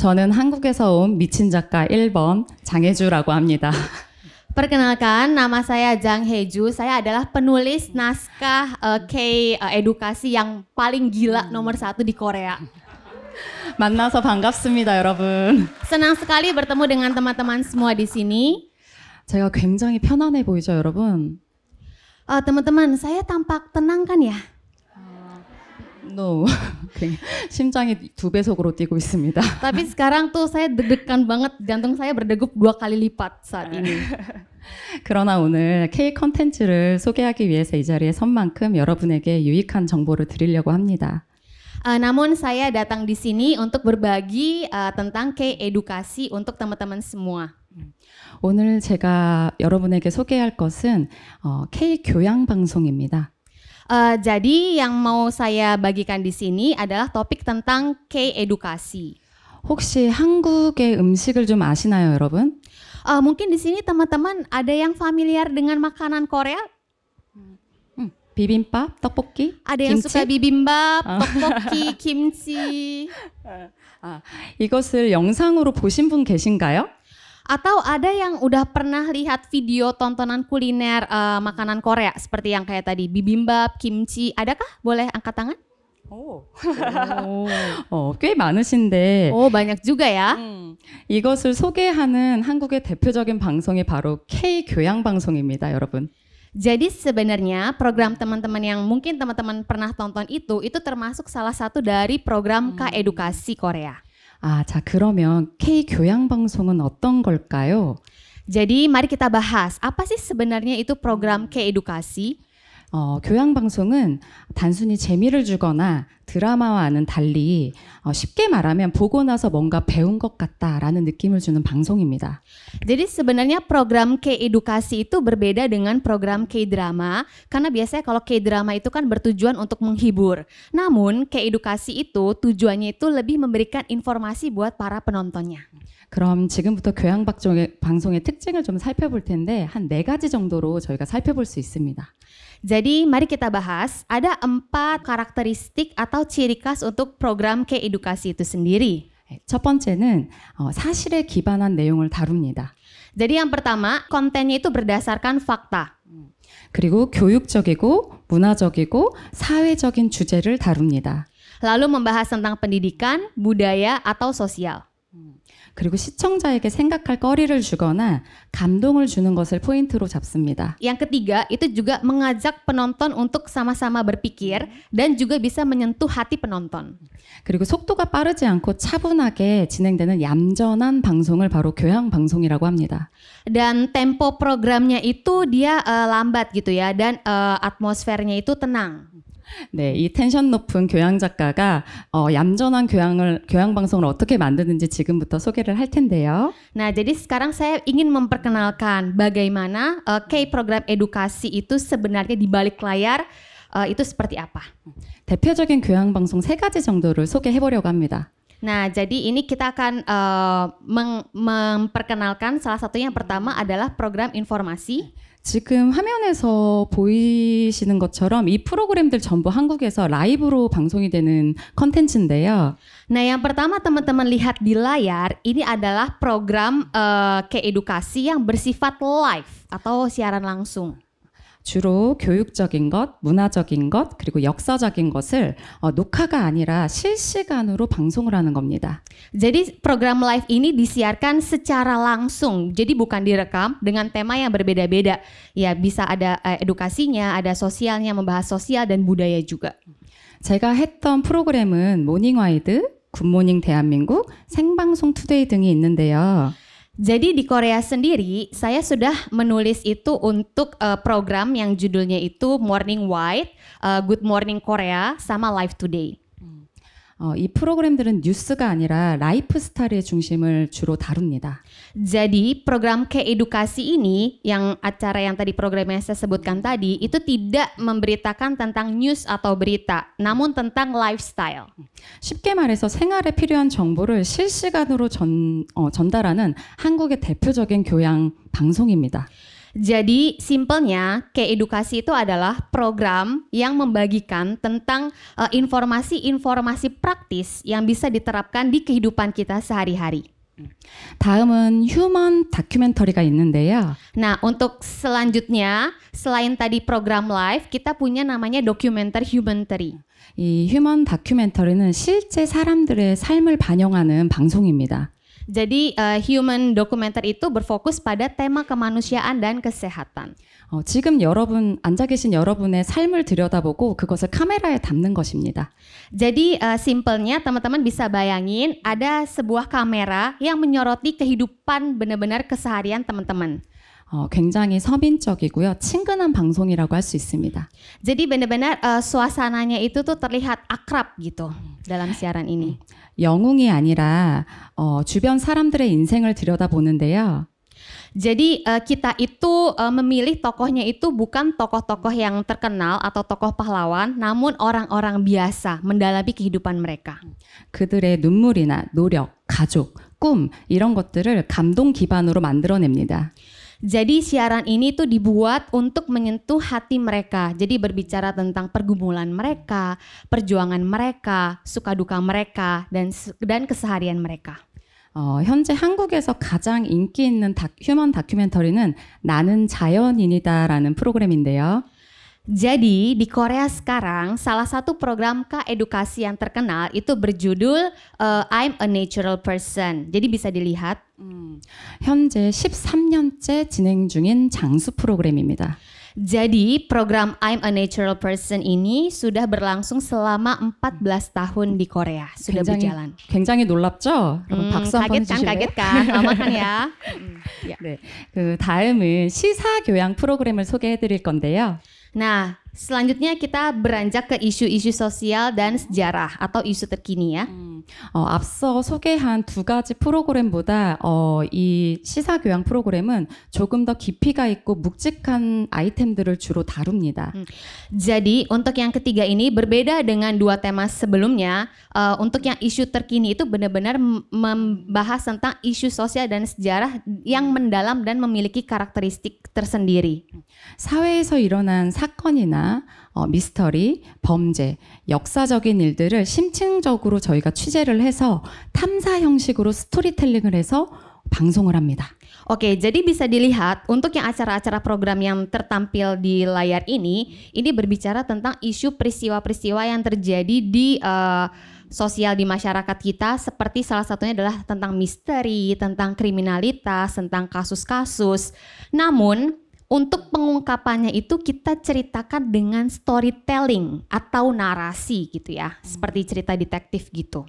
저는 한국에서 온 미친 작가 1번 장혜주라고 합니다. Perkenalkan, nama saya Jang Heju. Saya adalah penulis naskah K-edukasi yang paling gila nomor 1 di Korea. 만나서 반갑습니다, 여러분. Senang sekali bertemu dengan teman-teman semua di sini. 제가 굉장히 편안해 보이죠, 여러분? Teman-teman, saya tampak tenang kan ya? No. 심장이 2배속으로 뛰고 있습니다. Tapi sekarang tuh saya deg-degan banget, jantung saya berdegup 2 kali lipat saat ini. 그러나 오늘 K 컨텐츠를 소개하기 위해서 이 자리에 선 만큼 여러분에게 유익한 정보를 드리려고 합니다. Namun saya datang di sini untuk berbagi tentang K-edukasi untuk teman-teman semua. 오늘 제가 여러분에게 소개할 것은 K 교양 방송입니다. Jadi yang mau saya bagikan di sini adalah topik tentang K-edukasi. 혹시 한국의 음식을 좀 아시나요, 여러분? Mungkin di sini teman-teman ada yang familiar dengan makanan Korea? 비빔밥, 떡볶이, Ada yang 김치? suka bibimbap, tteokbokki, kimchi. 이것을 영상으로 보신 분 계신가요? Atau ada yang udah pernah lihat video tontonan kuliner makanan Korea seperti yang kayak tadi bibimbap, kimchi. Adakah? Boleh angkat tangan? 꽤 많으신데 Oh, banyak juga ya. 이것을 소개하는 한국의 대표적인 방송이 바로 K 교양 방송입니다, 여러분. Jadi sebenarnya program teman-teman yang mungkin teman-teman pernah tonton itu termasuk salah satu dari program K-edukasi Korea. 자, 그러면 K 교양 방송은 어떤 걸까요? Jadi mari kita bahas, apa sih sebenarnya itu program K-edukasi? 교양 방송은 단순히 재미를 주거나 드라마와는 달리 쉽게 말하면 보고 나서 뭔가 배운 것 같다라는 느낌을 주는 방송입니다. Jadi sebenarnya program K-edukasi itu berbeda dengan program K-drama karena biasanya kalau K-drama itu kan bertujuan untuk menghibur. Namun K-edukasi itu tujuannya itu lebih memberikan informasi buat para penontonnya. 그럼 지금부터 교양 방송의 특징을 좀 살펴볼 텐데 한 4가지 정도로 저희가 살펴볼 수 있습니다. Jadi mari kita bahas, ada 4 karakteristik atau ciri khas untuk program K-edukasi itu sendiri. 첫 번째는 사실에 기반한 내용을 다룹니다. Jadi yang pertama, kontennya itu berdasarkan fakta. 그리고 교육적이고 문화적이고 사회적인 주제를 다룹니다. Lalu membahas tentang pendidikan, budaya, atau sosial. 그리고 시청자에게 생각할 거리를 주거나 감동을 주는 것을 포인트로 잡습니다. Yang ketiga, itu juga mengajak penonton untuk sama-sama berpikir dan juga bisa menyentuh hati penonton. 그리고 속도가 빠르지 않고 차분하게 진행되는 얌전한 방송을 바로 교양 방송이라고 합니다. Dan tempo programnya itu dia lambat gitu ya, dan atmosfernya itu tenang. 네, 이 텐션 높은 교양 작가가 얌전한 교양 방송을 어떻게 만드는지 지금부터 소개를 할 텐데요. Nah, jadi sekarang saya ingin memperkenalkan bagaimana K-program edukasi itu sebenarnya di balik layar itu seperti apa. 대표적인 교양 방송 3가지 정도를 소개해 보려고 합니다. Nah, jadi ini kita akan memperkenalkan salah satunya yang pertama adalah program informasi. 지금 화면에서 보이시는 것처럼 이 프로그램들 전부 한국에서 라이브로 방송이 되는 컨텐츠인데요. Nah, yang pertama teman-teman lihat di layar ini adalah program K-edukasi yang bersifat live atau siaran langsung. 주로 교육적인 것, 문화적인 것, 그리고 역사적인 것을 녹화가 아니라 실시간으로 방송을 하는 겁니다. Jadi program live ini disiarkan secara langsung, jadi bukan direkam dengan tema yang berbeda-beda. Ya bisa ada edukasinya, ada sosialnya, membahas sosial dan budaya juga. 제가 했던 프로그램은 모닝와이드, 굿모닝 대한민국, 생방송 투데이 등이 있는데요. Jadi di Korea sendiri saya sudah menulis itu untuk program yang judulnya itu Morning White, Good Morning Korea, sama Live Today. 이 프로그램들은 뉴스가 아니라 라이프 스타일의 중심을 주로 다룹니다. Jadi program K-edukasi ini, yang acara yang tadi programnya saya sebutkan tadi, itu tidak memberitakan tentang news atau berita, namun tentang lifestyle. 쉽게 말해서 생활에 필요한 정보를 실시간으로 전달하는 한국의 대표적인 교양 방송입니다. Jadi simpelnya K-edukasi itu adalah program yang membagikan tentang informasi-informasi praktis yang bisa diterapkan di kehidupan kita sehari-hari. 다음은 휴먼 다큐멘터리가 있는데요. Nah, untuk selanjutnya, selain tadi program live, kita punya namanya dokumenter humanitary. 이 휴먼 다큐멘터리는 실제 사람들의 삶을 반영하는 방송입니다. Jadi human documenter itu berfokus pada tema kemanusiaan dan kesehatan. 지금 여러분 앉아 계신 여러분의 삶을 들여다보고 그것을 카메라에 담는 것입니다. Jadi simpelnya teman-teman bisa bayangin ada sebuah kamera yang menyoroti kehidupan benar-benar keseharian teman-teman. 굉장히 서민적이고요. 친근한 방송이라고 할 수 있습니다. Jadi benar-benar suasananya itu tuh terlihat akrab gitu dalam siaran ini. 영웅이 아니라 주변 사람들의 인생을 들여다보는데요. Jadi kita itu memilih tokohnya itu bukan tokoh-tokoh yang terkenal atau tokoh pahlawan, namun orang-orang biasa mendalami kehidupan mereka. 그들의 눈물이나 노력, 가족, 꿈 이런 것들을 감동 기반으로 만들어냅니다. Jadi siaran ini tuh dibuat untuk menyentuh hati mereka. Jadi berbicara tentang pergumulan mereka, perjuangan mereka, suka duka mereka, dan keseharian mereka. 현재 한국에서 가장 인기 있는 휴먼 다큐멘터리는 나는 자연인이다라는 프로그램인데요. Jadi di Korea sekarang salah satu program K-edukasi yang terkenal itu berjudul I'm a Natural Person. Jadi bisa dilihat. 현재 13년째 진행 중인 장수 프로그램입니다. Jadi program I'm a Natural Person ini sudah berlangsung selama 14 tahun di Korea. Sudah berjalan. 굉장히 놀랍죠? 박수 한번 kaget kan, 해주실래요? kaget kan, lama kan ya. 네, 그 다음은 시사 교양 프로그램을 소개해드릴 건데요. Nah, selanjutnya kita beranjak ke isu-isu sosial dan sejarah atau isu terkini ya. 앞서 소개한 두 가지 프로그램보다 이 시사교양 프로그램은 조금 더 깊이가 있고 묵직한 아이템들을 주로 다룹니다. Jadi untuk yang ketiga ini berbeda dengan dua tema sebelumnya. Untuk yang isu terkini itu benar-benar membahas tentang isu sosial dan sejarah yang mendalam dan memiliki karakteristik tersendiri. 사회에서 일어난 사건이나 미스터리, 범죄, 역사적인 일들을 심층적으로 저희가 취재를 해서 탐사 형식으로 스토리텔링을 해서 방송을 합니다. Oke, jadi bisa dilihat untuk yang acara-acara program yang tertampil di layar ini berbicara tentang isu peristiwa-peristiwa yang terjadi di sosial di masyarakat kita, seperti salah satunya adalah tentang misteri, tentang kriminalitas, tentang kasus-kasus. Namun untuk pengungkapannya itu kita ceritakan dengan storytelling atau narasi gitu ya, seperti cerita detektif gitu.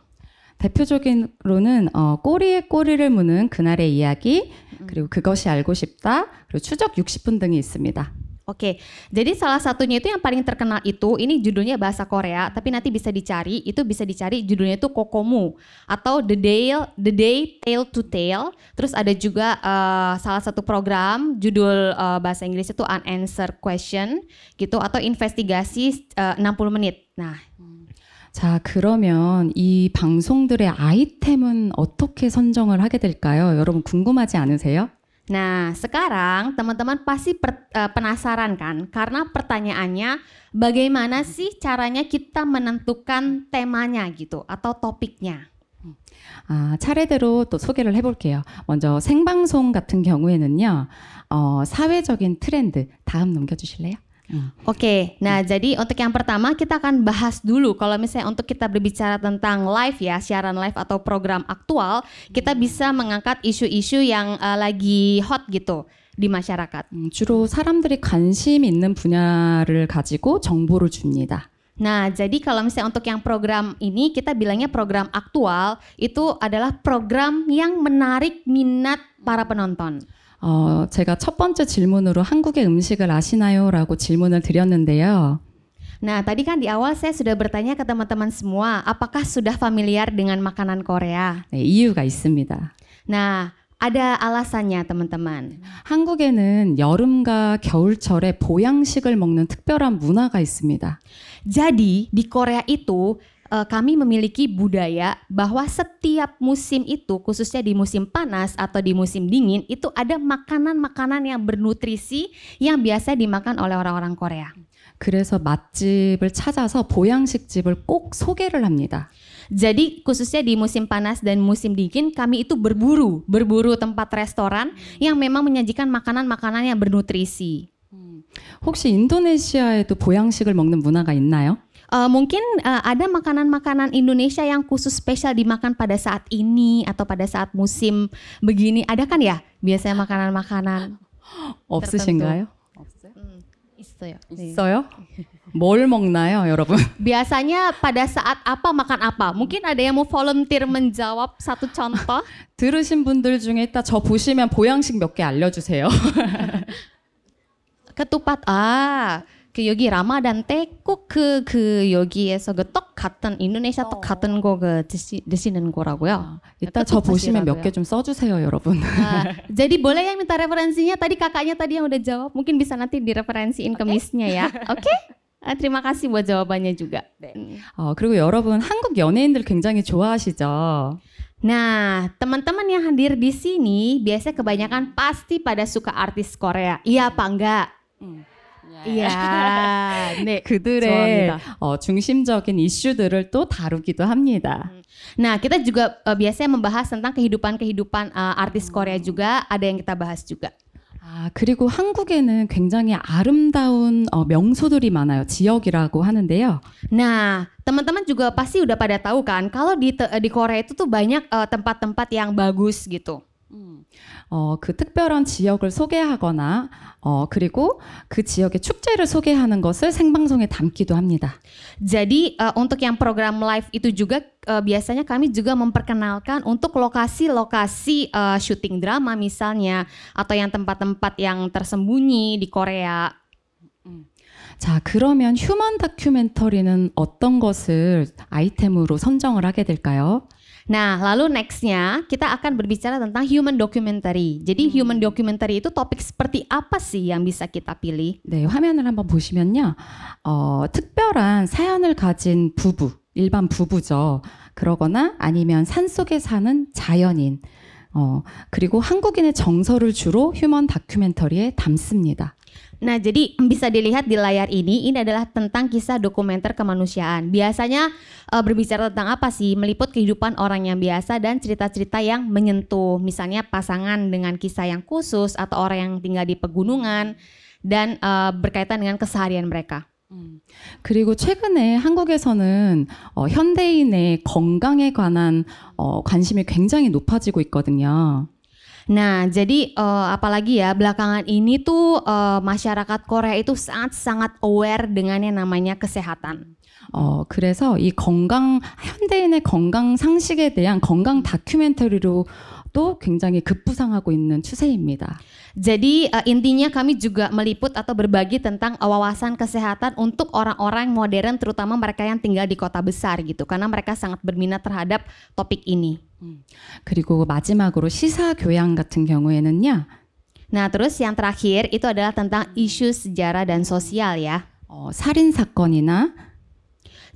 대표적으로는 꼬리에 꼬리를 무는 그날의 이야기, 그리고 그것이 알고 싶다, 그리고 추적 60분 등이 있습니다. Oke, jadi salah satunya itu yang paling terkenal itu, ini judulnya bahasa Korea, tapi nanti bisa dicari judulnya itu Kokomu atau The Day Tale to Tale. Terus ada juga salah satu program judul bahasa Inggris itu Unanswered Question gitu, atau investigasi 60 menit. Nah, 자, 그러면 이 방송들의 아이템은 어떻게 선정을 하게 될까요? 여러분 궁금하지 않으세요? Nah, sekarang teman-teman pasti penasaran kan? Karena pertanyaannya bagaimana sih caranya kita menentukan temanya gitu atau topiknya? 차례대로 또 소개를 해볼게요. 먼저 생방송 같은 경우에는요, 사회적인 트렌드, 다음 넘겨주실래요? Oke, nah jadi untuk yang pertama kita akan bahas dulu kalau misalnya untuk kita berbicara tentang live ya, siaran live atau program aktual, kita bisa mengangkat isu-isu yang lagi hot gitu di masyarakat. 주로 사람들이 관심 있는 분야를 가지고 정보를 줍니다. Nah, jadi kalau misalnya untuk yang program ini kita bilangnya program aktual, itu adalah program yang menarik minat para penonton. 제가 첫 번째 질문으로 한국의 음식을 아시나요? 라고 질문을 드렸는데요. Nah, tadi kan di awal saya sudah bertanya ke teman-teman semua, apakah sudah familiar dengan makanan Korea? 네, 이유가 있습니다. Nah, ada alasannya teman-teman. 한국에는 여름과 겨울철에 보양식을 먹는 특별한 문화가 있습니다. Jadi di Korea itu kami memiliki budaya bahwa setiap musim itu, khususnya di musim panas atau di musim dingin, itu ada makanan-makanan yang bernutrisi yang biasa dimakan oleh orang-orang Korea. 그래서 맛집을 찾아서 보양식집을 꼭 소개를 합니다. Jadi khususnya di musim panas dan musim dingin kami itu berburu tempat restoran yang memang menyajikan makanan-makanan yang bernutrisi. 혹시 인도네시아에도 보양식을 먹는 문화가 있나요? Mungkin ada makanan-makanan Indonesia yang khusus spesial dimakan pada saat ini atau pada saat musim begini. Ada kan ya biasanya makanan-makanan 없으신가요? 있어요. 있어요? 뭘 먹나요, 여러분? Biasanya pada saat apa makan apa? Mungkin ada yang mau volunteer menjawab satu contoh. 들으신 분들 중에 이따 저 보시면 보양식 몇 개 알려주세요. Ketupat. 그 여기 라마단 때 꼭 그 여기에서 그 떡 같은 인도네시아 떡 같은 거 그 드시는 거라고요. 이따 저 보시면 몇 개 좀 써주세요, 여러분. Jadi boleh yang minta referensinya tadi kakaknya tadi yang udah jawab mungkin bisa nanti direferensiin ke Miss-nya ya. Oke? terima kasih buat jawabannya juga. 그리고 여러분 한국 연예인들 굉장히 좋아하시죠? Nah, teman-teman yang hadir di sini biasanya kebanyakan pasti pada suka artis Korea. Iya apa enggak? Iya. 네, 그들의 중심적인 이슈들을 또 다루기도 합니다. Nah, kita juga biasanya membahas tentang kehidupan artis Korea juga, ada yang kita bahas juga. 그리고 한국에는 굉장히 아름다운 명소들이 많아요. 지역이라고 하는데요. Nah, teman-teman juga pasti udah pada tahu kan, kalau di Korea itu tuh banyak tempat-tempat yang bagus gitu. 그 특별한 지역을 소개하거나 그리고 그 지역의 축제를 소개하는 것을 생방송에 담기도 합니다. Jadi untuk yang program live itu juga biasanya kami juga memperkenalkan untuk lokasi-lokasi syuting drama misalnya atau yang tempat-tempat yang tersembunyi di Korea. 자, 그러면 휴먼 다큐멘터리는 어떤 것을 아이템으로 선정을 하게 될까요? Nah, lalu nextnya kita akan berbicara tentang human documentary. Jadi human documentary itu topik seperti apa sih yang bisa kita pilih? 네, 화면을 한번 보시면요. 특별한 사연을 가진 부부, 일반 부부죠. 그러거나 아니면 산속에 사는 자연인, 그리고 한국인의 정서를 주로 휴먼 다큐멘터리에 담습니다. Nah, jadi bisa dilihat di layar ini adalah tentang kisah dokumenter kemanusiaan. Biasanya berbicara tentang apa sih? Meliput kehidupan orang yang biasa dan cerita-cerita yang menyentuh. Misalnya pasangan dengan kisah yang khusus atau orang yang tinggal di pegunungan dan berkaitan dengan keseharian mereka. 그리고 최근에 한국에서는 현대인의 건강에 관한 관심이 굉장히 높아지고 있거든요. Nah, jadi apalagi ya belakangan ini tuh masyarakat Korea itu sangat aware dengan yang namanya kesehatan. 그래서 이 현대인의 건강 상식에 대한 건강 다큐멘터리로 또 굉장히 급부상하고 있는 추세입니다. Jadi intinya kami juga meliput atau berbagi tentang wawasan kesehatan untuk orang-orang modern terutama mereka yang tinggal di kota besar gitu karena mereka sangat berminat terhadap topik ini. 그리고 마지막으로 시사 교양 같은 경우에는요. Nah, terus yang terakhir itu adalah tentang isu sejarah dan sosial ya. 살인 사건이나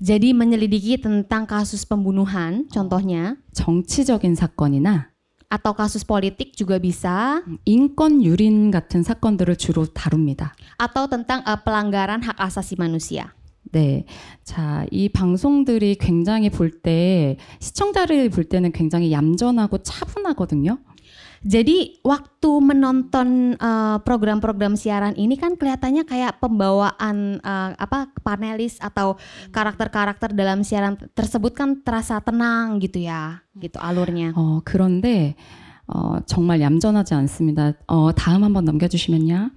jadi menyelidiki tentang kasus pembunuhan contohnya, 정치적인 사건이나 atau kasus politik juga bisa. 인권 유린 같은 사건들을 주로 다룹니다. atau tentang pelanggaran hak asasi manusia. 네, 자, 이 방송들이 굉장히 시청자를 볼 때는 굉장히 얌전하고 차분하거든요. Jadi waktu menonton program-program siaran ini kan kelihatannya kayak pembawaan panelis atau karakter-karakter dalam siaran tersebut kan terasa tenang gitu ya, gitu alurnya. 그런데 정말 얌전하지 않습니다. 다음 한번 넘겨주시면요.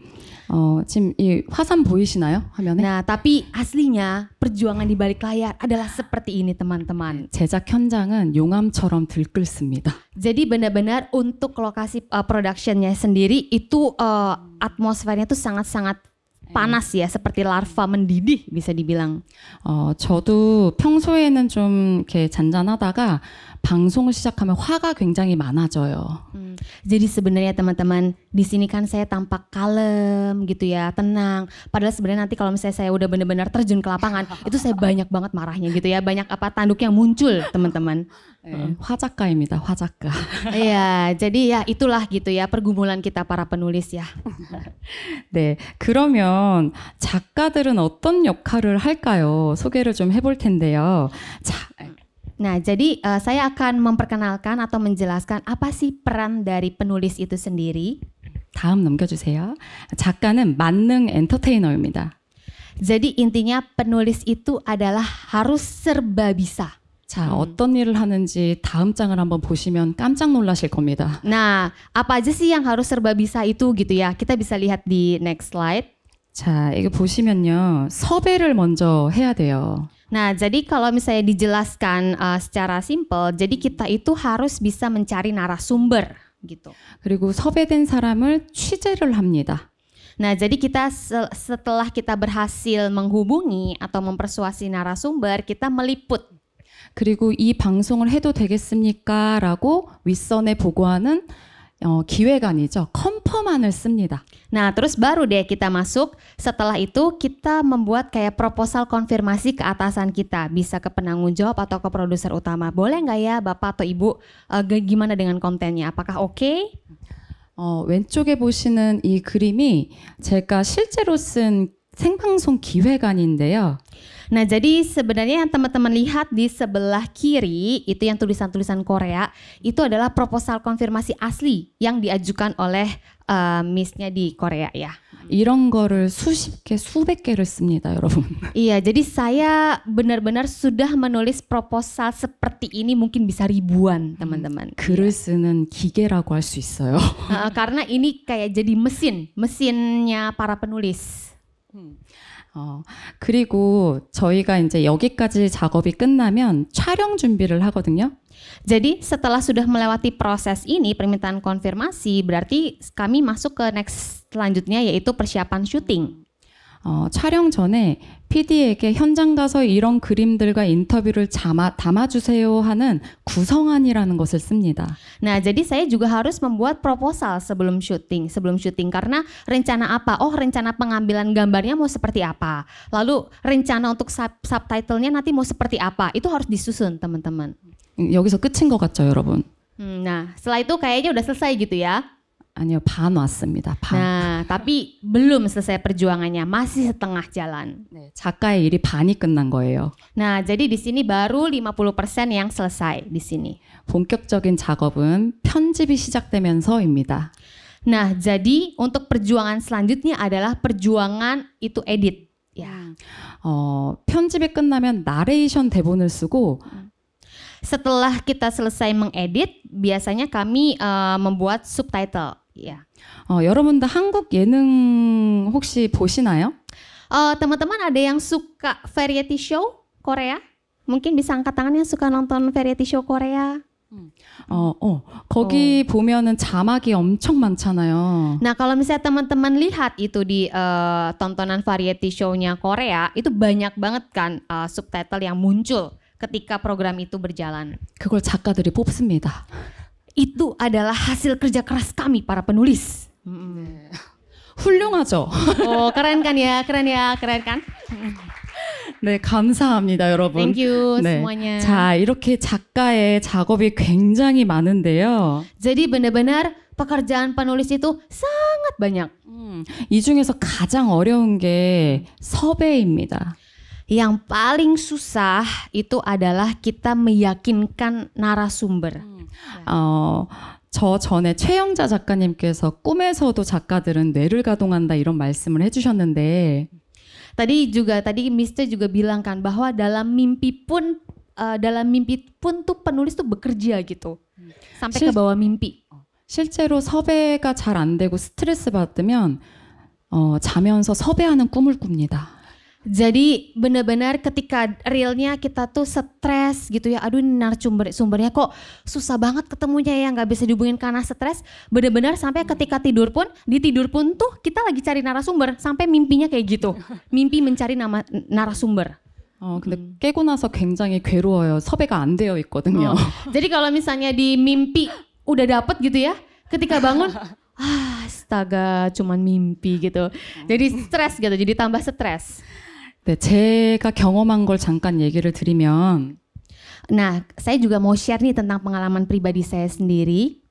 지금 이 화산 보이시나요? 화면에? Nah, tapi aslinya perjuangan di balik layar adalah seperti ini teman-teman. 제작 현장은 용암처럼 들끓습니다. Jadi benar-benar untuk lokasi productionnya sendiri itu atmosfernya tuh sangat-sangat panas ya, seperti larva mendidih bisa dibilang. 저도 평소에는 좀 이렇게 잔잔하다가 방송을 시작하면 화가 굉장히 많아져요. Jadi sebenarnya teman-teman, di sini kan saya tampak kalem gitu ya, tenang. Padahal sebenarnya nanti kalau misalnya saya udah benar-benar terjun ke lapangan, itu saya banyak banget marahnya gitu ya, banyak tanduk yang muncul teman-teman. 화작가입니다. 화작가. Iya, jadi ya itulah gitu ya pergumulan kita para penulis ya. 네, 그러면 작가들은 어떤 역할을 할까요? 소개를 좀 해볼 텐데요. 자, Nah, jadi saya akan memperkenalkan atau menjelaskan apa sih peran dari penulis itu sendiri. 다음 넘겨주세요. 작가는 만능 엔터테이너입니다. Jadi intinya penulis itu adalah harus serba bisa. 자, 어떤 일을 하는지 다음 장을 한번 보시면 깜짝 놀라실 겁니다. Nah, apa aja sih yang harus serba bisa itu gitu ya? Kita bisa lihat di next slide. 자, 이거 보시면요. 섭외를 먼저 해야 돼요. Nah, jadi kalau misalnya dijelaskan secara simpel, jadi kita itu harus bisa mencari narasumber gitu. 그리고 섭외된 사람을 취재를 합니다. Nah, jadi kita setelah kita berhasil menghubungi atau mempersuasi narasumber, kita meliput. 그리고 이 방송을 해도 되겠습니까? 라고 윗선에 보고하는 기획안이죠. 컨펌안을 씁니다. Nah, terus baru deh kita masuk. Setelah itu kita membuat kayak proposal konfirmasi ke atasan kita. Bisa ke penanggung jawab atau ke produser utama. Boleh nggak ya Bapak atau Ibu, gimana dengan kontennya? Apakah oke? 왼쪽에 보시는 이 그림이 제가 실제로 쓴 생방송 기획안인데요. Nah, jadi sebenarnya yang teman-teman lihat di sebelah kiri itu yang tulisan-tulisan Korea itu adalah proposal konfirmasi asli yang diajukan oleh Miss-nya di Korea ya. 이런 거를 수십 개, 수백 개를 씁니다, 여러분. Iya, jadi saya benar-benar sudah menulis proposal seperti ini mungkin bisa ribuan, teman-teman. 글을 쓰는 기계라고 할 수 있어요. Karena ini kayak jadi mesinnya para penulis. 그리고 저희가 이제 여기까지 작업이 끝나면 촬영 준비를 하거든요. Jadi setelah sudah melewati proses ini permintaan konfirmasi, berarti kami masuk ke next selanjutnya yaitu persiapan syuting. 촬영 전에 PD에게 현장 가서 이런 그림들과 인터뷰를 담아주세요 하는 구성안이라는 것을 씁니다. Nah, jadi saya juga harus membuat proposal sebelum syuting karena rencana apa? Oh, rencana pengambilan gambarnya mau seperti apa? Lalu rencana untuk subtitlenya nanti mau seperti apa? Itu harus disusun, teman-teman. 여기서 끝인 것 같죠, 여러분? Nah, setelah itu kayaknya udah selesai gitu ya. 아니요, 반 왔습니다. 반. Nah, tapi belum selesai perjuangannya, masih setengah jalan. 네, 작가의 일이 반이 끝난 거예요. Nah, jadi di sini baru 50% yang selesai di sini. 본격적인 작업은 편집이 시작되면서입니다. Nah, jadi untuk perjuangan selanjutnya adalah perjuangan itu edit. Ya. 편집이 끝나면 나레이션 대본을 쓰고 Setelah kita selesai mengedit, biasanya kami membuat subtitle. Ya. 여러분들 한국 예능 혹시 보시나요? Teman-teman ada yang suka variety show Korea? Mungkin bisa angkat tangan yang suka nonton variety show Korea. 거기 보면은 자막이 엄청 많잖아요. Nah, kalau misalnya teman-teman lihat itu di tontonan variety show-nya Korea, itu banyak banget kan subtitle yang muncul ketika program itu berjalan. 그걸 작가들이 뽑습니다. Itu adalah hasil kerja keras kami para penulis. 훌륭하죠? Keren kan ya, keren kan? 네, 감사합니다, 여러분. Thank you 네. semuanya. 자, 이렇게 작가의 작업이 굉장히 많은데요. Jadi benar-benar pekerjaan penulis itu sangat banyak. 이 중에서 가장 어려운 게 섭외입니다. Yang paling susah itu adalah kita meyakinkan narasumber. 저 전에 최영자 작가님께서 꿈에서도 작가들은 뇌를 가동한다 이런 말씀을 해주셨는데 Tadi Mister juga bilang kan bahwa dalam mimpi pun tuh penulis tuh bekerja gitu. Sampai ke bawah mimpi. 실제로 섭외가 잘 안 되고 스트레스 받으면 자면서 섭외하는 꿈을 꿉니다. Jadi benar-benar ketika realnya kita tuh stres gitu ya, aduh ini narasumbernya kok susah banget ketemunya ya, nggak bisa dihubungin karena stres. Benar-benar sampai ketika tidur pun tuh kita lagi cari narasumber, sampai mimpinya kayak gitu, mimpi mencari narasumber. 근데 깨고 나서 굉장히 괴로워요. 섭외가 안 되어 있거든요. Jadi kalau misalnya di mimpi udah dapet gitu ya, ketika bangun, astaga cuman mimpi gitu. Jadi stres gitu, jadi tambah stres. 네, 제가 경험한 걸 잠깐 얘기를 드리면 Nah, saya juga mau share nih tentang pengalaman pribadi saya sendiri.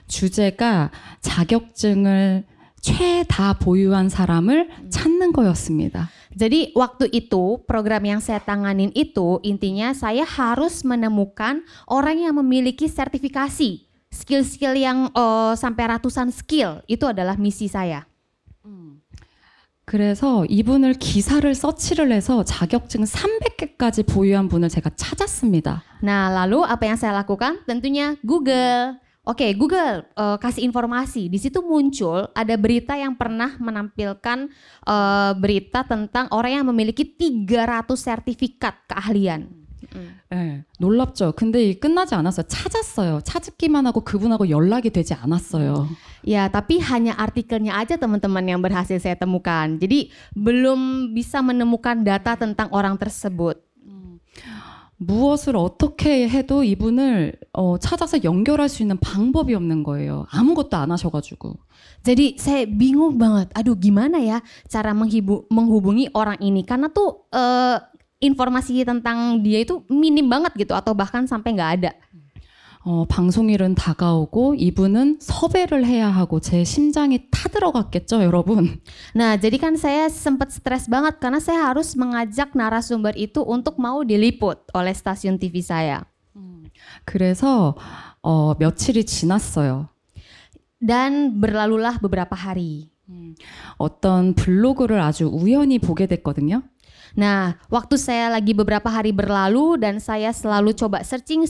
주제가 자격증을 최다 보유한 사람을 찾는 거였습니다. Jadi waktu itu program yang saya tanganin itu intinya saya harus menemukan orang yang memiliki sertifikasi. Skill-skill yang sampai ratusan skill itu adalah misi saya. 그래서 이분을 기사를 서치를 해서 자격증 300개까지 보유한 분을 제가 찾았습니다. Nah, lalu apa yang saya lakukan? Tentunya Google. Oke, Google kasih informasi. Di situ muncul ada berita yang pernah menampilkan berita tentang orang yang memiliki 300 sertifikat keahlian. 네, 놀랍죠. 근데 끝나지 않았어요. 찾았어요. 찾기만 하고 그분하고 연락이 되지 않았어요. Ya, tapi hanya artikelnya aja teman-teman yang berhasil saya temukan. Jadi belum bisa menemukan data tentang orang tersebut. 무엇을 어떻게 해도 이분을 찾아서 연결할 수 있는 방법이 없는 거예요. 아무것도 안 하셔가지고. Jadi saya bingung banget. Aduh, gimana ya cara menghubungi orang ini? Karena tuh informasi tentang dia itu minim banget gitu, atau bahkan sampai nggak ada. 방송일은 다가오고 이분은 섭외를 해야 하고 제 심장이 타들어갔겠죠, 여러분. Nah, jadi kan saya sempat stres banget karena saya harus mengajak narasumber itu untuk mau diliput oleh stasiun TV saya. 그래서 며칠이 지났어요. Dan berlalulah beberapa hari. 어떤 블로그를 아주 우연히 보게 됐거든요. Nah, waktu saya lagi beberapa hari berlalu dan saya selalu coba searching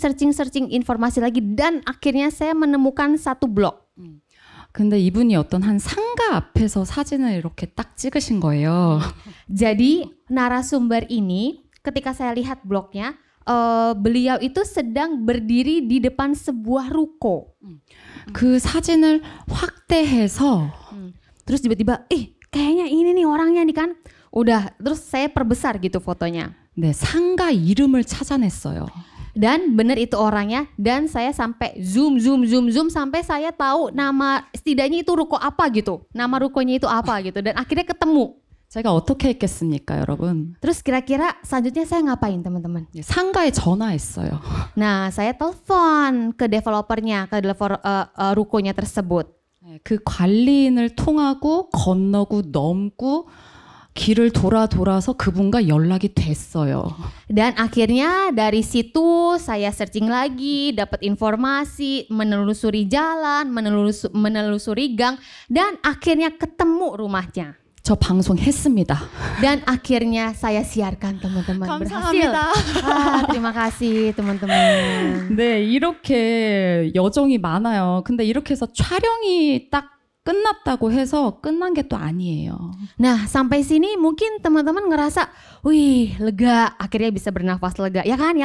informasi lagi dan akhirnya saya menemukan satu blog. 근데 이분이 어떤 한 상가 앞에서 사진을 이렇게 딱 찍으신 거예요. Jadi narasumber ini ketika saya lihat blognya, beliau itu sedang berdiri di depan sebuah ruko. 그 사진을 확대해서 Terus tiba-tiba, kayaknya ini nih orangnya nih kan. Udah, terus saya perbesar gitu fotonya. 네, 상가 이름을 찾아냈어요. Dan bener itu orangnya, dan saya sampai zoom sampai saya tahu nama, setidaknya itu ruko apa gitu. Nama rukonya itu apa gitu, dan akhirnya ketemu. 제가 어떻게 했겠습니까, 여러분? Terus kira-kira selanjutnya saya ngapain teman-teman? 상가에 전화했어요. Nah, saya telepon ke developernya, ke developer rukonya tersebut. 그 관리인을 통하고 건너고 넘고 길을 돌아서 그분과 연락이 됐어요. Dan akhirnya dari situ saya searching lagi, dapat informasi, menelusuri jalan, menelusuri gang, dan akhirnya ketemu rumahnya. 저 방송했습니다. Dan akhirnya saya siarkan teman-teman. berhasil. Terima kasih teman-teman. 네, 이렇게 여정이 많아요. 근데 이렇게 해서 촬영이 딱 끝났다고 해서 끝난 게 또 아니에요. Nah, sampai sini mungkin teman-teman ngerasa, wih lega, akhirnya bisa bernafas lega, ya kan?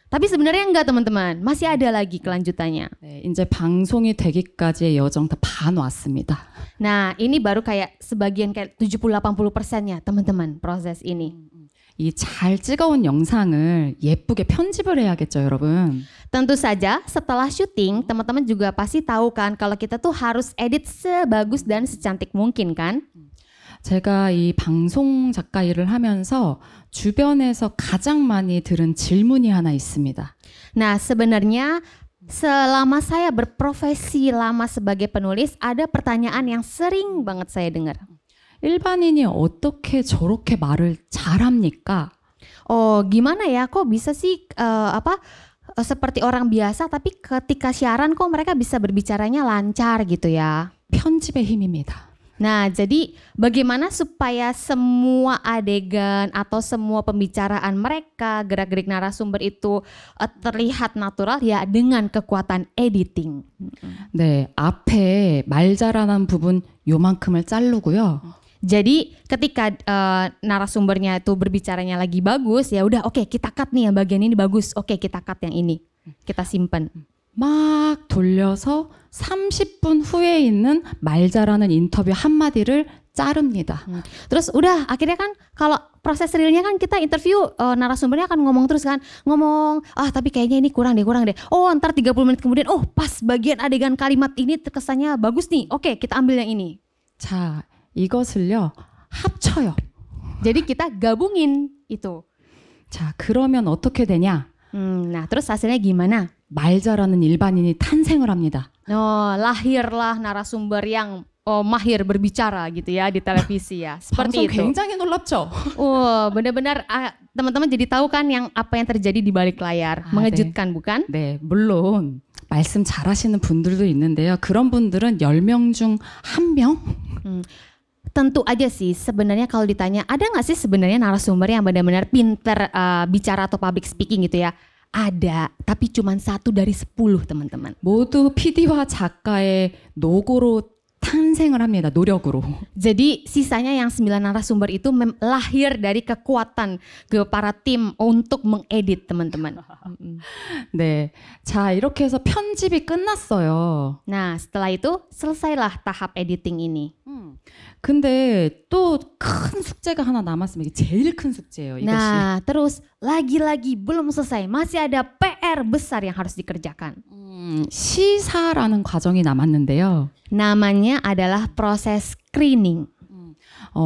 Tapi sebenarnya enggak teman-teman, masih ada lagi kelanjutannya. 네, 이제 방송이 되기까지의 여정 다 반 왔습니다. Nah, ini baru kayak sebagian kayak 70-80%nya teman-teman proses ini. 이 잘 찍어온 영상을 예쁘게 편집을 해야겠죠, 여러분. Tentu saja setelah syuting teman-teman juga pasti tahu kan kalau kita tuh harus edit sebagus dan secantik mungkin kan? 제가 이 방송 작가 일을 하면서 주변에서 가장 많이 들은 질문이 하나 있습니다. Nah, sebenarnya selama saya berprofesi lama sebagai penulis ada pertanyaan yang sering banget saya dengar. 일반인이 어떻게 저렇게 말을 잘합니까? Gimana ya kok bisa sih seperti orang biasa tapi ketika siaran kok mereka bisa berbicaranya lancar gitu ya. 편집의 힘입니다. Nah, jadi bagaimana supaya semua adegan atau semua pembicaraan mereka, gerak-gerik narasumber itu terlihat natural ya dengan kekuatan editing. 네, 앞에 말 잘하는 부분 요만큼을 자르고요. Jadi ketika narasumbernya itu berbicaranya lagi bagus, ya udah oke, kita cut nih yang bagian ini bagus. Oke, kita cut yang ini. Kita simpen. 막 돌려서 30분 후에 있는 말 잘하는 인터뷰 한마디를 자릅니다. Terus udah akhirnya kan kalau proses realnya kan kita interview narasumbernya akan ngomong terus kan. Ngomong, tapi kayaknya ini kurang deh. Oh ntar 30 menit kemudian, oh pas bagian adegan kalimat ini terkesannya bagus nih. Oke, kita ambil yang ini. 자, 이것을요, 합쳐요. Jadi kita gabungin itu. 자, 그러면 어떻게 되냐? Nah terus hasilnya gimana? 말 잘하는 일반인이 탄생을 합니다. Lahirlah narasumber yang mahir berbicara gitu ya di televisi ya. Seperti 방송 itu. 굉장히 놀랍죠? Benar-benar teman-teman jadi tahu kan apa yang terjadi di balik layar. Mengejutkan bukan? 네, 물론 말씀 잘하시는 분들도 있는데요. 그런 분들은 10명 중 1명? Tentu aja sih sebenarnya kalau ditanya ada nggak sih sebenarnya narasumber yang benar-benar pinter bicara atau public speaking gitu ya? Ada, tapi cuma 1 dari 10 teman-teman. 모두 PD와 작가의 노고로 탄생을 합니다. 노력으로. Jadi sisanya yang 9 narasumber itu lahir dari kekuatan ke para tim untuk mengedit teman-teman. 네, 자 이렇게 해서 편집이 끝났어요. Nah setelah itu selesailah tahap editing ini. 근데 또 큰 숙제가 하나 남았습니다. 이게 제일 큰 숙제예요. 이것이. Nah terus lagi-lagi belum selesai, masih ada PR besar yang harus dikerjakan. 시사라는 과정이 남았는데요. Namanya adalah proses screening.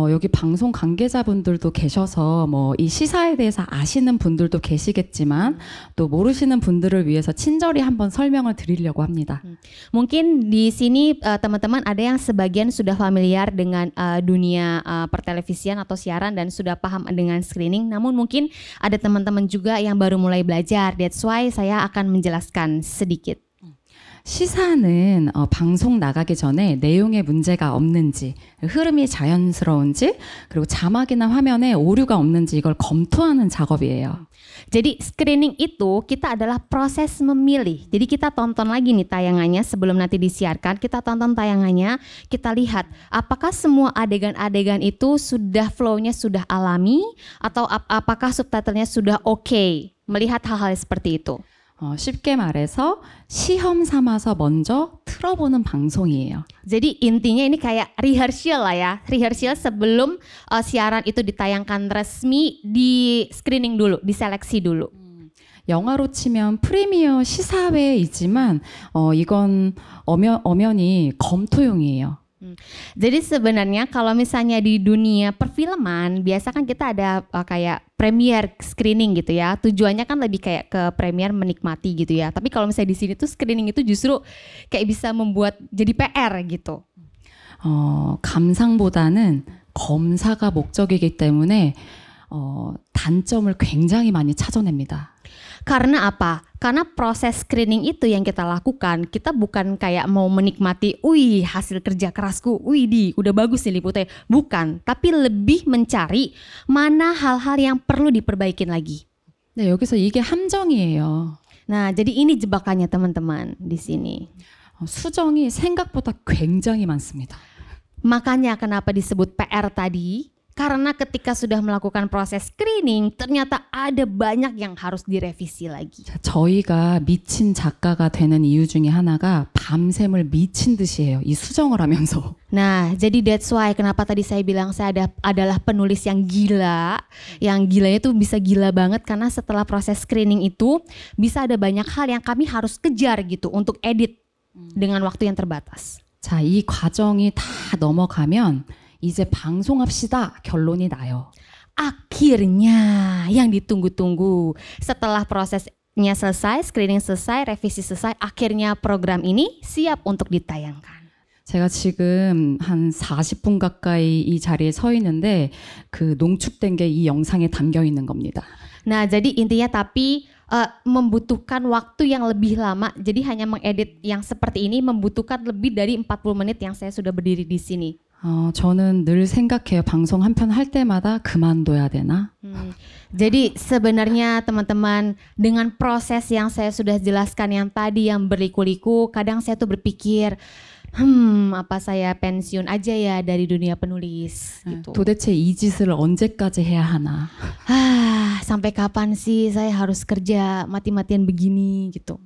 여기 방송 관계자분들도 계셔서 뭐 이 시사에 대해서 아시는 분들도 계시겠지만 또 모르시는 분들을 위해서 친절히 한번 설명을 드리려고 합니다. Mungkin di sini teman-teman ada yang sebagian sudah familiar dengan dunia pertelevisian atau siaran dan sudah paham dengan screening. Namun mungkin ada teman-teman juga yang baru mulai belajar. That's why saya akan menjelaskan sedikit. 시사는 방송 나가기 전에 내용에 문제가 없는지, 흐름이 자연스러운지, 그리고 자막이나 화면에 오류가 없는지 이걸 검토하는 작업이에요. Jadi screening itu kita adalah proses memilih. Jadi kita tonton lagi nih tayangannya sebelum nanti disiarkan. Kita tonton tayangannya, kita lihat apakah semua adegan-adegan itu sudah flow-nya sudah alami atau apakah subtitlenya sudah oke. Melihat hal-hal seperti itu. 쉽게 말해서 시험 삼아서 먼저 틀어보는 방송이에요. Jadi intinya ini kayak rehearsal lah ya. Rehearsal sebelum siaran itu ditayangkan resmi, di screening dulu, diseleksi dulu. 영화로 치면 프리미어 시사회이지만 이건 엄연히 검토용이에요. Jadi sebenarnya kalau misalnya di dunia perfilman biasa kan kita ada kayak premier screening gitu ya. Tujuannya kan lebih kayak ke premier menikmati gitu ya. Tapi kalau misalnya di sini tuh screening itu justru kayak bisa membuat jadi PR gitu. 감상보다는 검사가 목적이기 때문에 단점을 굉장히 많이 찾아냅니다. Karena apa? Karena proses screening itu yang kita lakukan, kita bukan kayak mau menikmati, wih hasil kerja kerasku, wih udah bagus nih liputnya. Bukan, tapi lebih mencari mana hal-hal yang perlu diperbaikin lagi. 네, 여기서 이게 함정이에요. Nah, jadi ini jebakannya teman-teman di sini. 수정이 생각보다 굉장히 많습니다. Makanya kenapa disebut PR tadi? Karena ketika sudah melakukan proses screening, ternyata ada banyak yang harus direvisi lagi. 저희가 미친 작가가 되는 이유 중에 하나가 밤샘을 미친 듯이 해요. 이 수정을 하면서. Nah, jadi that's why kenapa tadi saya bilang saya adalah penulis yang gila. Yang gilanya tuh bisa gila banget karena setelah proses screening itu bisa ada banyak hal yang kami harus kejar gitu untuk edit dengan waktu yang terbatas. 자, 이 과정이 다 넘어가면 이제 방송합시다 결론이 나요. Akhirnya yang ditunggu-tunggu setelah prosesnya selesai, screening selesai, revisi selesai, akhirnya program ini siap untuk ditayangkan. 제가 지금 한 40분 가까이 이 자리에 서 있는데 그 농축된 게 이 영상에 담겨 있는 겁니다. Nah, jadi intinya tapi membutuhkan waktu yang lebih lama. Jadi hanya mengedit yang seperti ini membutuhkan lebih dari 40 menit yang saya sudah berdiri di sini. 저는 늘 생각해요. 방송 한 편 할 때마다 그만둬야 되나? Jadi sebenarnya teman-teman dengan proses yang saya sudah jelaskan yang tadi yang berliku-liku, kadang saya tuh berpikir, apa saya pensiun aja ya dari dunia penulis gitu. 도대체 이 짓을 언제까지 해야 하나. Sampai kapan sih saya harus kerja mati-matian begini gitu.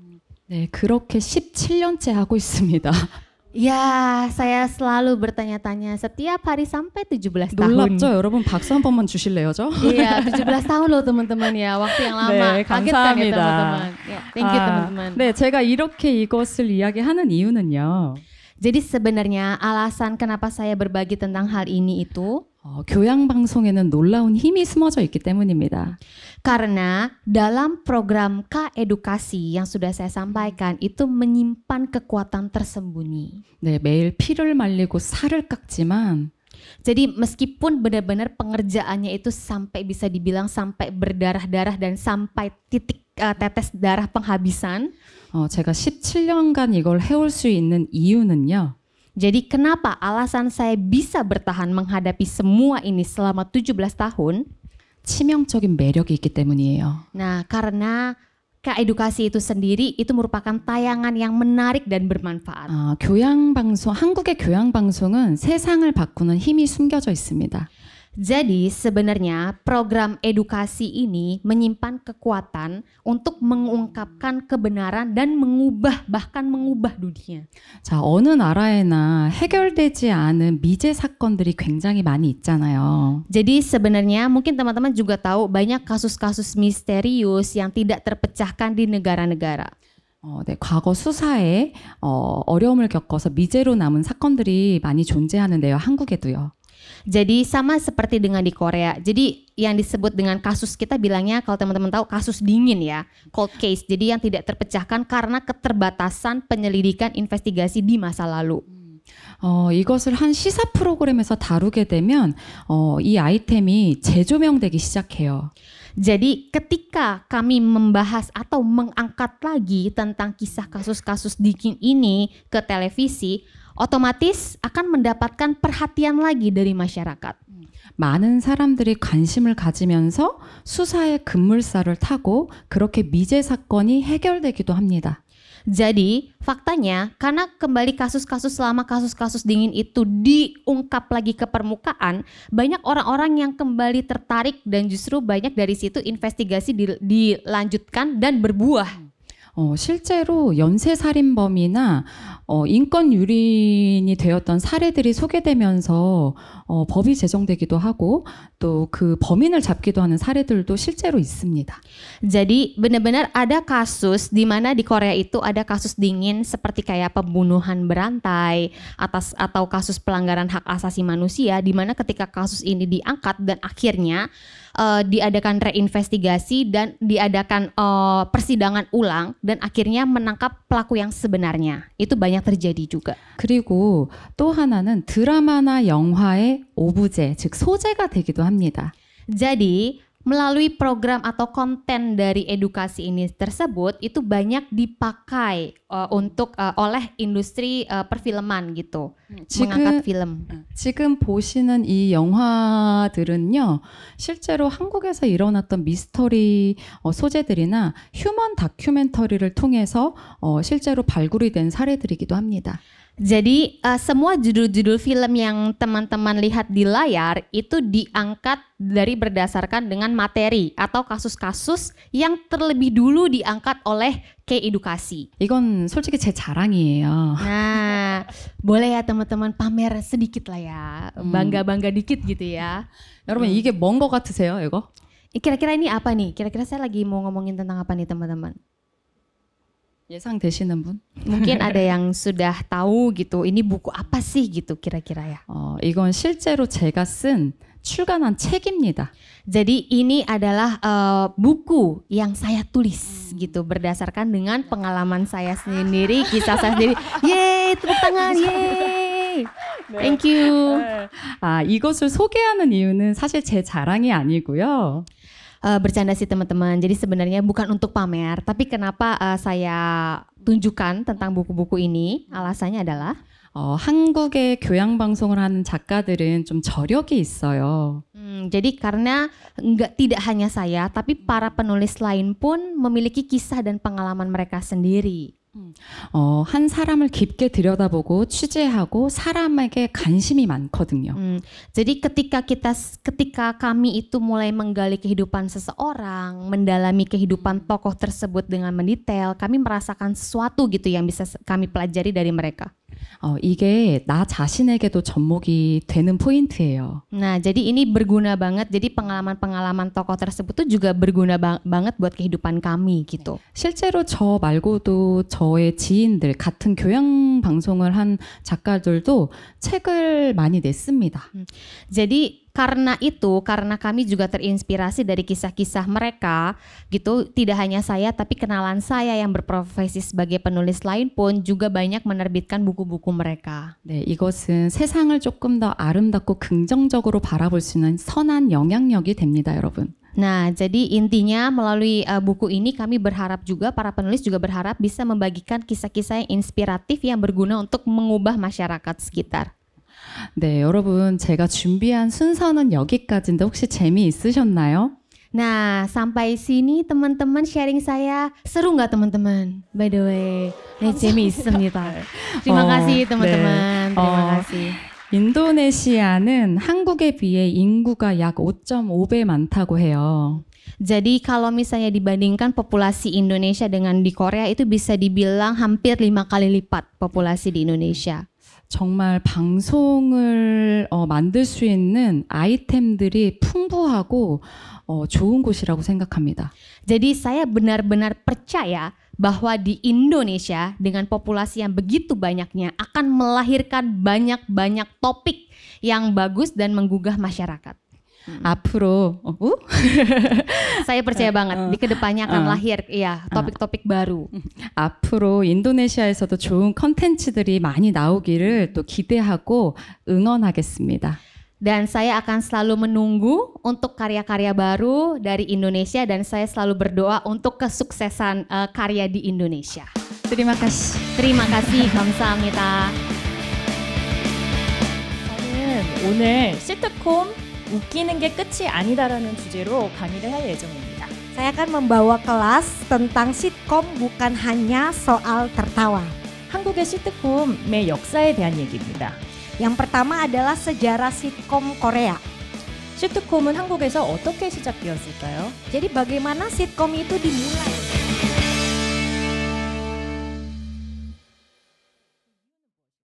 네, 그렇게 17년째 하고 있습니다. Ya, saya selalu bertanya-tanya setiap hari sampai 17 tahun. 놀랍죠? 여러분 박수 한 번만 주실래요, 저? Iya, 17 tahun loh teman-teman ya, waktu yang lama. 네, Kaget kan ya 감사합니다. teman-teman. Ya, thank you teman-teman. 네, 제가 이렇게 이것을 이야기하는 이유는요. Jadi sebenarnya alasan kenapa saya berbagi tentang hal ini itu 교양 방송에는 놀라운 힘이 숨어져 있기 때문입니다. karena dalam program K-edukasi yang sudah saya sampaikan itu menyimpan kekuatan tersembunyi. 네, 매일 피를 말리고 살을 깎지만 Jadi meskipun benar-benar pengerjaannya itu sampai bisa dibilang sampai berdarah-darah dan sampai titik tetes darah penghabisan. 제가 17년간 이걸 해올 수 있는 이유는요. Jadi kenapa alasan saya bisa bertahan menghadapi semua ini selama 17 tahun? 치명적인 매력이 있기 때문이에요. Nah, karena K-edukasi itu sendiri itu merupakan tayangan yang menarik dan bermanfaat. 교양 방송, 한국의 교양 방송은 세상을 바꾸는 힘이 숨겨져 있습니다. Jadi sebenarnya program edukasi ini menyimpan kekuatan untuk mengungkapkan kebenaran dan bahkan mengubah dunia. 자, 어느 나라에나 해결되지 않은 미제 사건들이 굉장히 많이 있잖아요. Jadi sebenarnya mungkin teman-teman juga tahu banyak kasus-kasus misterius yang tidak terpecahkan di negara-negara. 네, 과거 수사에 어려움을 겪어서 미제로 남은 사건들이 많이 존재하는데요. 한국에도요. Jadi sama seperti dengan di Korea. Jadi yang disebut dengan kasus kita bilangnya kalau teman-teman tahu kasus dingin ya, cold case. Jadi yang tidak terpecahkan karena keterbatasan penyelidikan investigasi di masa lalu. 이것을 한 시사 프로그램에서 다루게 되면 이 아이템이 재조명되기 시작해요. Jadi ketika kami membahas atau mengangkat lagi tentang kisah kasus-kasus dingin ini ke televisi, otomatis akan mendapatkan perhatian lagi dari masyarakat. 많은 사람들이 관심을 가지면서 수사의 급물살을 타고 그렇게 미제 사건이 해결되기도 합니다. Jadi faktanya karena kembali kasus-kasus selama kasus-kasus dingin itu diungkap lagi ke permukaan, banyak orang-orang yang kembali tertarik dan justru banyak dari situ investigasi dilanjutkan dan berbuah. 실제로 연쇄살인범이나 인권 유린이 되었던 사례들이 소개되면서 법이 제정되기도 하고 또 그 범인을 잡기도 하는 사례들도 실제로 있습니다. Jadi benar-benar ada kasus di mana di Korea itu ada kasus dingin seperti kayak pembunuhan berantai atau kasus pelanggaran hak asasi manusia di mana ketika kasus ini diangkat dan akhirnya diadakan reinvestigasi dan diadakan persidangan ulang dan akhirnya menangkap pelaku yang sebenarnya. Itu banyak terjadi juga. 그리고 또 하나는 드라마나 영화의 오브제, 즉 소재가 되기도 합니다. Jadi melalui program atau konten dari edukasi ini tersebut itu banyak dipakai oleh industri perfilman gitu, mengangkat film. 지금 보시는 이 영화들은요, 실제로 한국에서 일어났던 미스터리 소재들이나 휴먼 다큐멘터리를 통해서 실제로 발굴이 된 사례들이기도 합니다. Jadi semua judul-judul film yang teman-teman lihat di layar itu diangkat dari berdasarkan dengan materi atau kasus-kasus yang terlebih dulu diangkat oleh K-edukasi. 이건 솔직히 제 자랑이에요. Nah, boleh ya teman-teman pamer sedikit lah ya, bangga-bangga dikit gitu ya. 여러분 이게 뭔 것 같으세요, 이거? Kira-kira ini apa nih? Kira-kira saya lagi mau ngomongin tentang apa nih teman-teman? 예상되시는 분? Mungkin ada yang sudah tahu gitu, ini buku apa sih gitu kira-kira ya. 이건 실제로 제가 쓴 출간한 책입니다. Jadi ini adalah buku yang saya tulis gitu berdasarkan dengan pengalaman saya sendiri, kisah saya sendiri. Yeay, tepuk tangan, yeay. Thank you. 이것을 소개하는 이유는 사실 제 자랑이 아니고요. Bercanda sih teman-teman. Jadi sebenarnya bukan untuk pamer, tapi kenapa saya tunjukkan tentang buku-buku ini? Alasannya adalah 한국의 교양 방송을 하는 작가들은 좀 저력이 있어요. Jadi karena tidak hanya saya, tapi para penulis lain pun memiliki kisah dan pengalaman mereka sendiri. 한 사람을 깊게 들여다보고 취재하고 사람에게 관심이 많거든요. Jadi ketika kami itu mulai menggali kehidupan seseorang, mendalami kehidupan tokoh tersebut dengan mendetail, kami merasakan sesuatu gitu yang bisa kami pelajari dari mereka. 이게 나 자신에게도 접목이 되는 포인트예요. Nah, jadi ini berguna banget. Jadi pengalaman-pengalaman tokoh tersebut tuh juga berguna banget buat kehidupan kami gitu. 실제로 저 말고도 저의 지인들, 같은 교양 방송을 한 작가들도 책을 많이 냈습니다. Jadi karena kami juga terinspirasi dari kisah-kisah mereka gitu, tidak hanya saya tapi kenalan saya yang berprofesi sebagai penulis lain pun juga banyak menerbitkan buku-buku mereka. 네, 이것은 세상을 조금 더 아름답고 긍정적으로 바라볼 수 있는 선한 영향력이 됩니다, 여러분. Nah, jadi intinya melalui buku ini kami berharap juga, para penulis juga berharap bisa membagikan kisah-kisah yang inspiratif yang berguna untuk mengubah masyarakat sekitar. 네, 여러분 제가 준비한 순서는 여기까지인데 혹시 재미있으셨나요? Nah, sampai sini teman-teman sharing saya. Seru nggak teman-teman? By the way, 재미있습니다. Terima kasih teman-teman. Terima kasih. 인도네시아는 한국에 비해 인구가 약 5.5배 많다고 해요. Jadi kalau misalnya dibandingkan populasi Indonesia dengan di Korea itu bisa dibilang hampir 5 kali lipat populasi di Indonesia. 정말 방송을 만들 수 있는 아이템들이 풍부하고 좋은 곳이라고 생각합니다. Jadi saya benar-benar percaya bahwa di Indonesia dengan populasi yang begitu banyaknya akan melahirkan banyak-banyak topik yang bagus dan menggugah masyarakat. 앞으로 Saya percaya banget di kedepannya akan lahir topik-topik baru. 앞으로 인도네시아에서도 좋은 컨텐츠들이 많이 나오기를 또 기대하고 응원하겠습니다. Dan saya akan selalu menunggu untuk karya-karya baru dari Indonesia dan saya selalu berdoa untuk kesuksesan karya di Indonesia. Terima kasih. Terima kasih, 감사합니다. 저는 오늘 시트콤 웃기는 게 끝이 아니다라는 주제로 강의를 할 예정입니다. Saya akan membawa kelas tentang sitkom bukan hanya soal tertawa. 한국의 시트콤의 역사에 대한 얘기입니다. Yang pertama adalah sejarah sitkom Korea. 시트콤은 한국에서 어떻게 시작되었을까요? Jadi bagaimana sitkom itu dimulai?